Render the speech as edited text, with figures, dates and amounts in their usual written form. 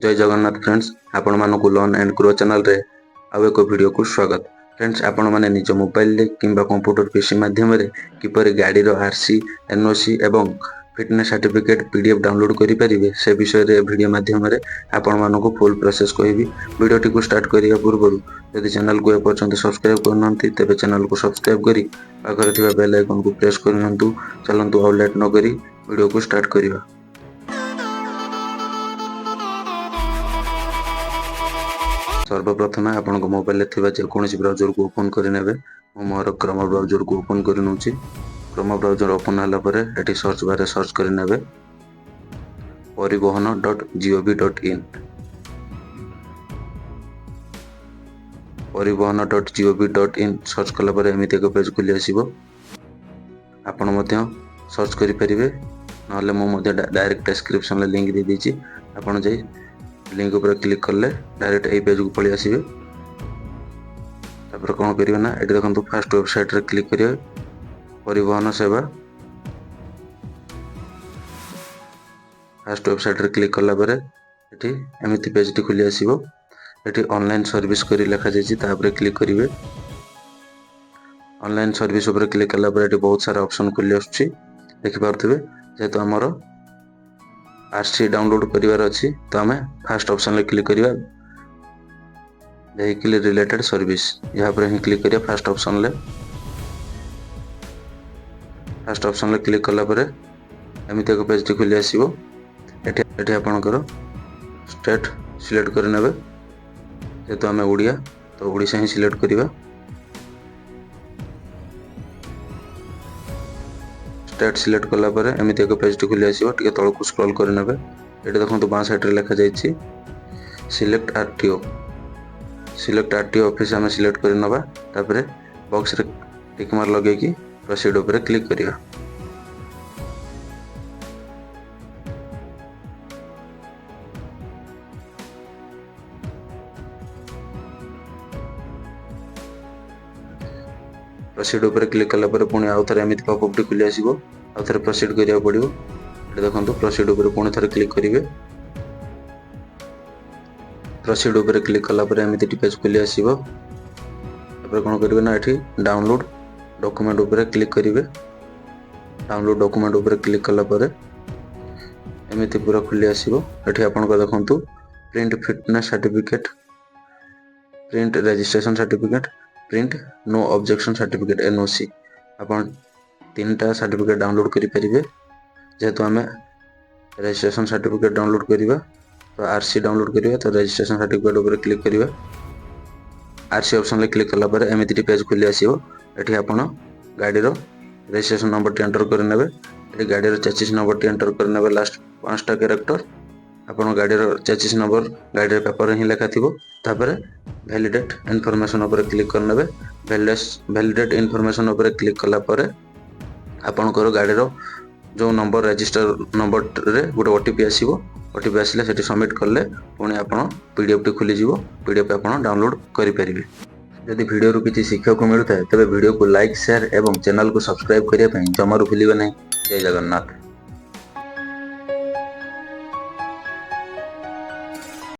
जय जगन्नाथ फ्रेंड्स, आपण मानक लर्न एंड ग्रो चैनल रे आउ एक वीडियो को स्वागत। फ्रेंड्स, आपण माने निज मोबाइल रे किंबा कंप्यूटर पीसी माध्यम रे किपरि गाड़ी रो आरसी, एनओसी एवं फिटनेस सर्टिफिकेट पीडीएफ डाउनलोड करि परिबे से विषय रे वीडियो माध्यम रे आपण मानको फुल प्रोसेस कहबी। वीडियो टी को स्टार्ट करिया पूर्व यदि चैनल को ए पर्यंत सब्सक्राइब करनंती तेबे चैनल को सब्सक्राइब करी पाखरे थिबा बेल आइकन को प्रेस करनंतु। चलंतु और लेट न करी वीडियो को स्टार्ट करिवा। सर्वप्रथम आपण मोबाइल जेकोसी ब्राउजर को ओपन करने मोर क्रोम ब्राउजर को ओपन कर नौची। क्रोम ब्राउजर ओपन है ये सर्च बारे सर्च करने परिवहन.gov.in परिवहन.gov.in सर्च कला एमती एक पेज खुली आसो। आपण सर्च करें ना डायरेक्ट डिस्क्रिप्शन लिंक दे दीजिए। आपड़ जा लिंक ऊपर क्लिक कले डायरेक्ट ए पेज को पलि आसबे। तापर कौन करिवे ना एटी देखंतु फर्स्ट वेबसाइट रे क्लिक करिवे परिवहन सेवा। फर्स्ट वेबसाइट रे क्लिक कला परे एटी एमिति पेज टी खुली आसीबो। एटी ऑनलाइन सर्विस करी लिखा जायछि, तापर क्लिक करिवे। ऑनलाइन सर्विस ऊपर क्लिक कला परे एटी बहुत सारा ऑप्शन खुली आछी देखि पारथिबे। जेतु हमरो आरसी डाउनलोड करिवार अछि तो आमे फर्स्ट ऑप्शन ले क्लिक करिवा व्हीकल रिलेटेड सर्विस। यहाँ पर ही क्लिक करिया फर्स्ट ऑप्शन ले क्लिक कला परे एमिति एक पेज टी खुली आसीबो। एठी आपनकर स्टेट सिलेक्ट कर नेबे। जेतु आमे ओडिया तो ओडिसा ही सिलेक्ट करिवा। स्टेट सिलेक्ट कला परे एमिति एक पेज टी खुली आसीबो। टिके तळ को स्क्रॉल कर नेबे। एठी देखंतु बां साइड रे लिखा जायछि select RTO. Select RTO office आमे सिलेक्ट कर नबा। तापरे बॉक्स रे टिक मार लगे कि प्रोसीड ऊपर क्लिक करिया। प्रोसीड ऊपर क्लिक कला परे पुणी आउ थरे एमिति पॉपअप टी खुली आसीबो। आउ थरे प्रोसीड करिया पड़िबो। एठी देखंतु प्रोसीड ऊपर पुणी थरे क्लिक करिवे। प्रोसीड ऊपर क्लिक कला परे एमिति टी पेज खुली आसीबो। तापर कोन करिवे ना एठी डाउनलोड डॉक्यूमेंट ऊपर क्लिक करिवे। डाउनलोड डॉक्यूमेंट ऊपर क्लिक कला परे एमिति पूरा खुली आसीबो। एठी आपन को देखंतु print fitness certificate, print registration certificate, print no objection certificate NOC. आपन तीनटा सर्टिफिकेट डाउनलोड करि परिबे। जेतु आमे रजिस्ट्रेशन सर्टिफिकेट डाउनलोड करिवा तो आरसी डाउनलोड करिवा तो रजिस्ट्रेशन सर्टिफिकेट ऊपर क्लिक करिवा। आरसी ऑप्शन ले क्लिक कला परे एमिति टी पेज खुली आसीबो। एठी आपण गाड़ी रो रजिस्ट्रेशन नंबर टी एंटर कर नेबे। एठी गाड़ी रो चेसिस नंबर टी एंटर कर नेबे। लास्ट 5टा कैरेक्टर आपण गाड़ी रो चेसिस नंबर गाड़ी रे पेपर ही लिखा थिबो। तापरे वैलिडेट इन्फॉर्मेशन ऊपर क्लिक कर नेबे। वैलिडेट इन्फॉर्मेशन ऊपर क्लिक कला परे आपण को गाड़ी रो जो नंबर रजिस्टर नंबर रे गोटे ओटीपी आसीबो। ओटीपी आसिले सेठी सबमिट करले पुणी आपण पीडीएफ टी खुली जीवो। पीडीएफ आपण डाउनलोड करि परिबे। यदि वीडियो रू किछि शिक्षा को मिलता है तबे वीडियो को लाइक शेयर एवं चैनल को सब्सक्राइब करिया पई जमारू भूलिबे नहीं। जय जगन्नाथ।